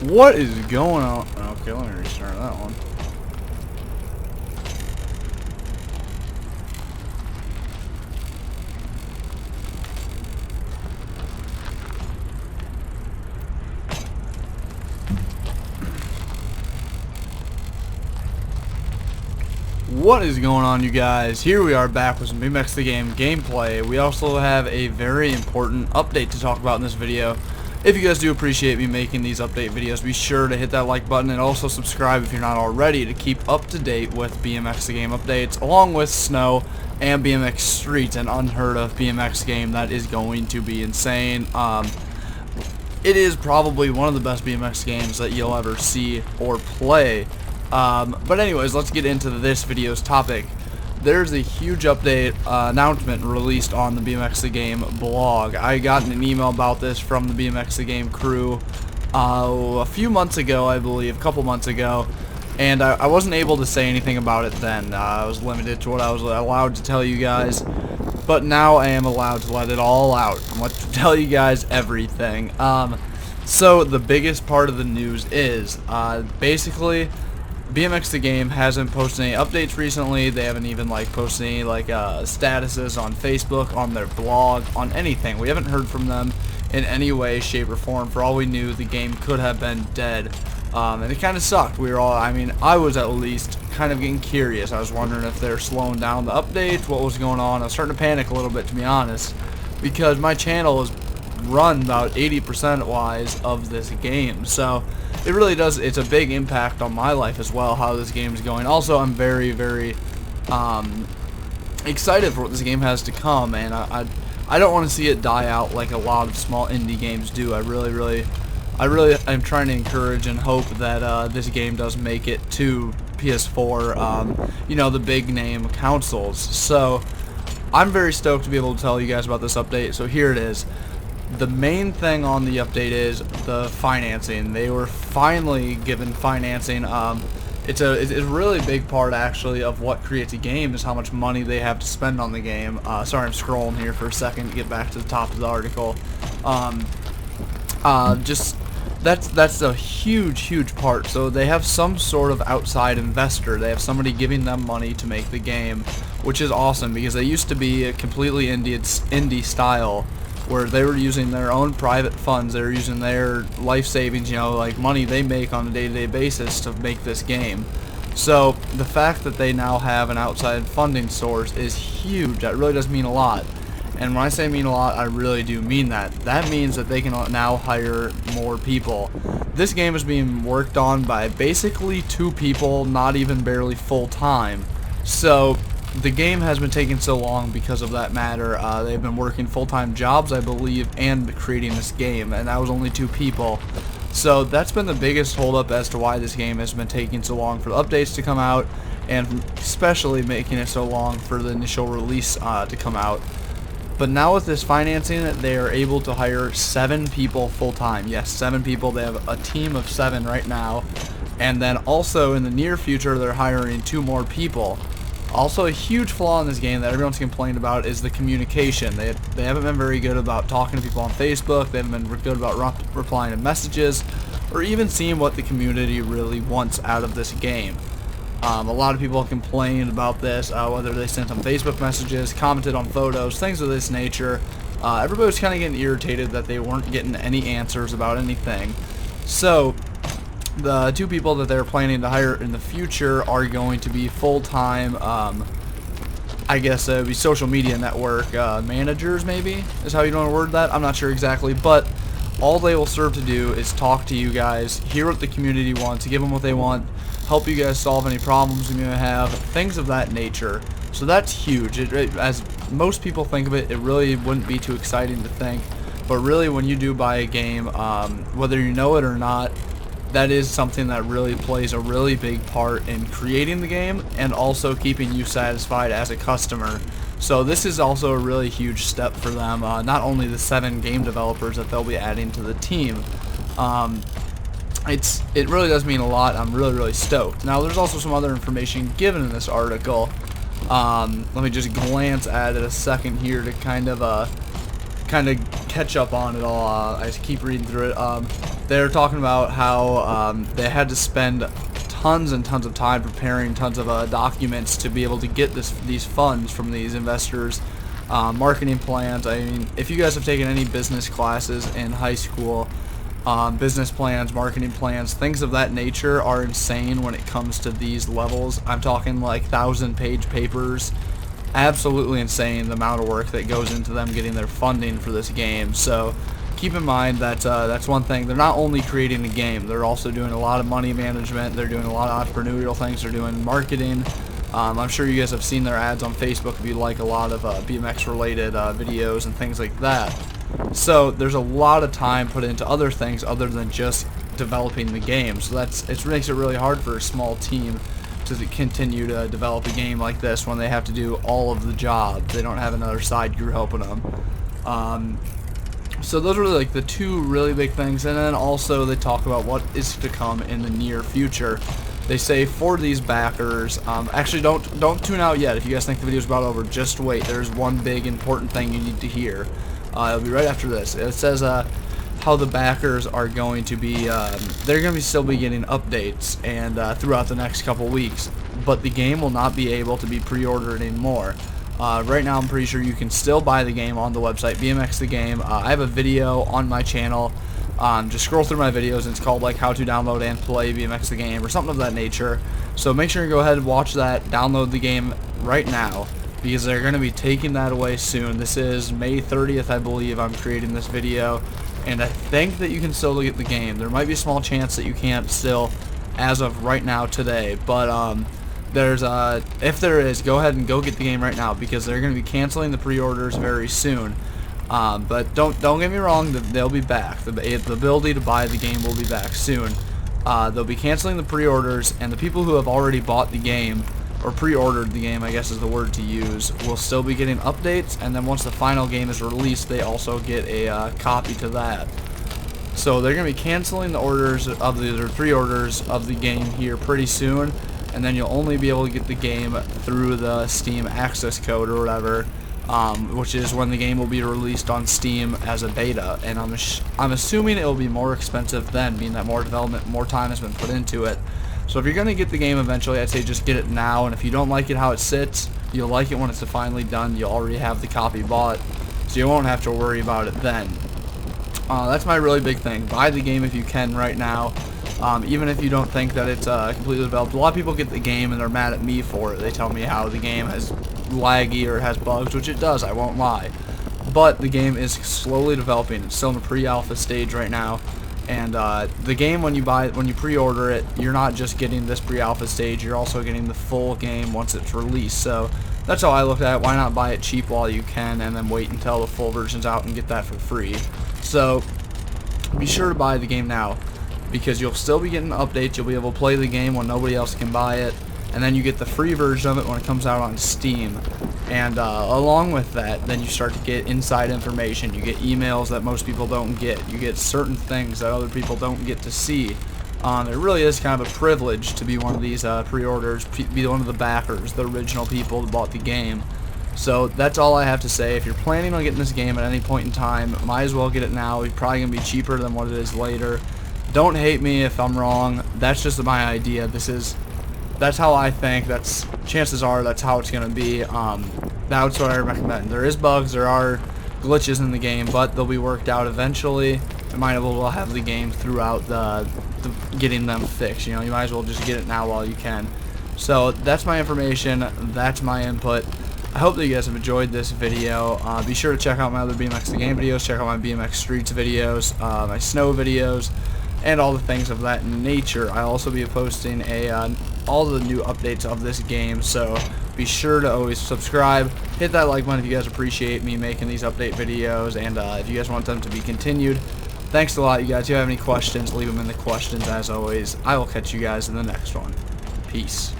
What is going on? Okay, let me restart that one. What is going on, you guys? Here we are back with some BMX the Game gameplay. We also have a very important update to talk about in this video. If you guys do appreciate me making these update videos, be sure to hit that like button and also subscribe if you're not already to keep up to date with BMX the Game updates, along with Snow and BMX Street, an unheard of BMX game that is going to be insane. It is probably one of the best BMX games that you'll ever see or play. But anyways, let's get into this video's topic. There's a huge update announcement released on the BMX the Game blog. I got an email about this from the BMX the Game crew a few months ago, I believe, a couple months ago, and I wasn't able to say anything about it then. I was limited to what I was allowed to tell you guys, but now I am allowed to let it all out. I'm going to tell you guys everything. So the biggest part of the news is basically BMX the Game hasn't posted any updates recently. They haven't even posted any statuses on Facebook, on their blog, on anything. We haven't heard from them in any way, shape, or form. For all we knew, the game could have been dead, and it kind of sucked. We were all, I was at least kind of getting curious. I was wondering if they're slowing down the updates, what was going on. I was starting to panic a little bit, to be honest, because my channel is run about 80% wise of this game, so it really does, it's a big impact on my life as well, how this game is going. Also, I'm very, very excited for what this game has to come, and I don't want to see it die out like a lot of small indie games do. I really am trying to encourage and hope that this game does make it to PS4, you know, the big name consoles. So I'm very stoked to be able to tell you guys about this update. So here it is. The main thing on the update is the financing. They were finally given financing. It's a really big part, actually, of what creates a game is how much money they have to spend on the game. Sorry, I'm scrolling here for a second to get back to the top of the article. Just that's a huge part. So they have some sort of outside investor. They have somebody giving them money to make the game, which is awesome because they used to be a completely indie style, where they were using their own private funds. They were using their life savings, you know, money they make on a day-to-day basis to make this game. So the fact that they now have an outside funding source is huge. That really does mean a lot. And when I say mean a lot, I really do mean that. That means that they can now hire more people. This game is being worked on by basically 2 people, not even barely full-time. So the game has been taking so long because of that matter. They've been working full-time jobs, I believe, and creating this game, and that was only 2 people. So that's been the biggest holdup as to why this game has been taking so long for the updates to come out, and especially making it so long for the initial release to come out. But now with this financing, they are able to hire 7 people full-time. Yes, 7 people. They have a team of 7 right now, and then also in the near future, they're hiring 2 more people. Also, a huge flaw in this game that everyone's complained about is the communication. They haven't been very good about talking to people on Facebook. They haven't been good about replying to messages, or even seeing what the community really wants out of this game. A lot of people have complained about this, whether they sent them Facebook messages, commented on photos, things of this nature. Everybody was kind of getting irritated that they weren't getting any answers about anything. So the 2 people that they're planning to hire in the future are going to be full-time, I guess it would be social media network managers, maybe, is how you want to word that. I'm not sure exactly, but all they will serve to do is talk to you guys, hear what the community wants, give them what they want, help you guys solve any problems you may have, things of that nature. So that's huge. As most people think of it, it really wouldn't be too exciting to think, but really when you do buy a game, whether you know it or not, that is something that really plays a really big part in creating the game and also keeping you satisfied as a customer. So this is also a really huge step for them, not only the 7 game developers that they'll be adding to the team. It really does mean a lot. I'm really stoked. Now there's also some other information given in this article. Let me just glance at it a second here to kind of kind of catch up on it all. I keep reading through it. They're talking about how they had to spend tons and tons of time preparing tons of documents to be able to get these funds from these investors. Marketing plans. I mean, if you guys have taken any business classes in high school, business plans, marketing plans, things of that nature are insane when it comes to these levels. I'm talking like 1,000-page papers. Absolutely insane the amount of work that goes into them getting their funding for this game. So keep in mind that that's one thing. They're not only creating a game, they're also doing a lot of money management, they're doing a lot of entrepreneurial things, they're doing marketing. I'm sure you guys have seen their ads on Facebook if you like a lot of BMX related videos and things like that. So there's a lot of time put into other things other than just developing the game. So it makes it really hard for a small team to continue to develop a game like this when they have to do all of the job. They don't have another side crew helping them. So those are like the two really big things, and then also they talk about what is to come in the near future. They say for these backers, actually don't tune out yet. If you guys think the video's about over, just wait. There's one big important thing you need to hear. It'll be right after this. It says how the backers are going to be, they're going to still be getting updates and throughout the next couple weeks, but the game will not be able to be pre-ordered anymore. Right now I'm pretty sure you can still buy the game on the website, BMX the Game. I have a video on my channel. Just scroll through my videos, and it's called like how to download and play BMX the Game or something of that nature. So make sure you go ahead and watch that, download the game right now, because they're going to be taking that away soon. This is May 30th, I believe, I'm creating this video, and I think that you can still get the game. There might be a small chance that you can't still as of right now today, but if there is, go ahead and go get the game right now, because they're going to be canceling the pre-orders very soon. But don't get me wrong, they'll be back. The ability to buy the game will be back soon. They'll be canceling the pre-orders, and the people who have already bought the game, or pre-ordered the game, I guess is the word to use, will still be getting updates, and then once the final game is released, they also get a copy to that. So they're going to be canceling the orders of the pre-orders of the game here pretty soon, and then you'll only be able to get the game through the Steam access code or whatever, which is when the game will be released on Steam as a beta. And I'm assuming it will be more expensive then, being that more development, more time has been put into it. So if you're going to get the game eventually, I'd say just get it now, and if you don't like it how it sits, you'll like it when it's finally done. You'll already have the copy bought, so you won't have to worry about it then. That's my really big thing. Buy the game if you can right now. Even if you don't think that it's completely developed. A lot of people get the game and they're mad at me for it. They tell me how the game has laggy or it has bugs, which it does, I won't lie. But the game is slowly developing. It's still in the pre-alpha stage right now. And the game, when you pre-order it, you're not just getting this pre-alpha stage, you're also getting the full game once it's released. So that's how I looked at it. Why not buy it cheap while you can, and then wait until the full version's out and get that for free? So be sure to buy the game now, because you'll still be getting updates. You'll be able to play the game when nobody else can buy it, and then you get the free version of it when it comes out on Steam. And along with that, then you start to get inside information. You get emails that most people don't get. You get certain things that other people don't get to see. It really is kind of a privilege to be one of these pre-orders, be one of the backers, the original people that bought the game. So that's all I have to say. If you're planning on getting this game at any point in time, might as well get it now. It's probably going to be cheaper than what it is later. Don't hate me if I'm wrong. That's just my idea. That's how I think. Chances are that's how it's going to be. That's what I recommend. There is bugs, there are glitches in the game, but they'll be worked out eventually. You might as well have the game throughout the getting them fixed. You know, you might as well just get it now while you can. So that's my information. That's my input. I hope that you guys have enjoyed this video. Be sure to check out my other BMX the Game videos. Check out my BMX Streets videos, my snow videos, and all the things of that nature. I'll also be posting all the new updates of this game, so be sure to always subscribe, hit that like button if you guys appreciate me making these update videos, and if you guys want them to be continued. Thanks a lot, you guys. If you have any questions, leave them in the questions as always. I will catch you guys in the next one. Peace.